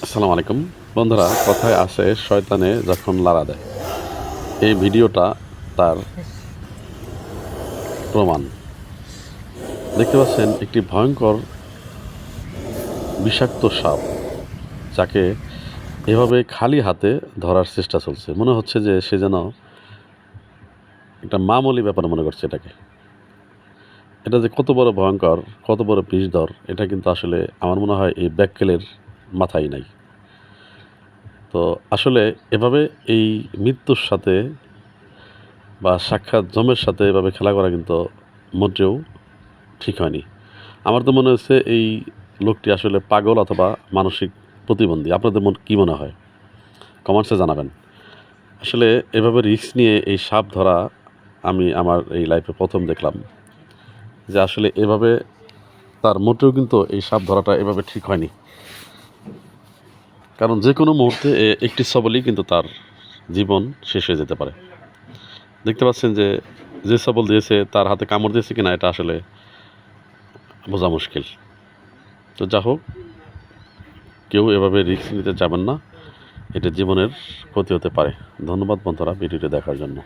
আসসালামু আলাইকুম বন্ধুরা। কথায় আসে শয়তানে যখন লাড়া দেয়, এই ভিডিওটা তার প্রমাণ। দেখতে পাচ্ছেন একটি ভয়ঙ্কর বিষাক্ত সাপ, যাকে এভাবে খালি হাতে ধরার চেষ্টা চলছে। মনে হচ্ছে যে সে যেন একটা মামুলি ব্যাপার মনে করছে এটাকে। এটা যে কত বড় ভয়ঙ্কর, কত বড় বিষধর, এটা কিন্তু আসলে আমার মনে হয় এই ব্যাককেলের মাথায় নাই। তো আসলে এভাবে এই মৃত্যুর সাথে বা সাক্ষাৎ জমের সাথে এভাবে খেলা করা কিন্তু মোটেও ঠিক হয়নি। আমার তো মনে হচ্ছে এই লোকটি আসলে পাগল অথবা মানসিক প্রতিবন্ধী। আপনাদের কী মনে হয়? কমেন্টসে জানাবেন। আসলে এভাবে রিস্ক নিয়ে এই সাপ ধরা আমি আমার এই লাইফে প্রথম দেখলাম, যে আসলে এভাবে তার মোটেও কিন্তু এই সাপ ধরাটা এভাবে ঠিক হয়নি। কারণ যে কোনো মুহূর্তে একটি সবলই কিন্তু তার জীবন শেষ হয়ে যেতে পারে। দেখতে পাচ্ছেন যে যে সবল দিয়েছে তার হাতে কামড় দিয়েছে কিনা এটা আসলে বোঝা মুশকিল। তো যা হোক, কেউ এভাবে রিস্ক নিতে যাবেন না, এটা জীবনের ক্ষতি হতে পারে। ধন্যবাদ বন্ধুরা ভিডিওটি দেখার জন্য।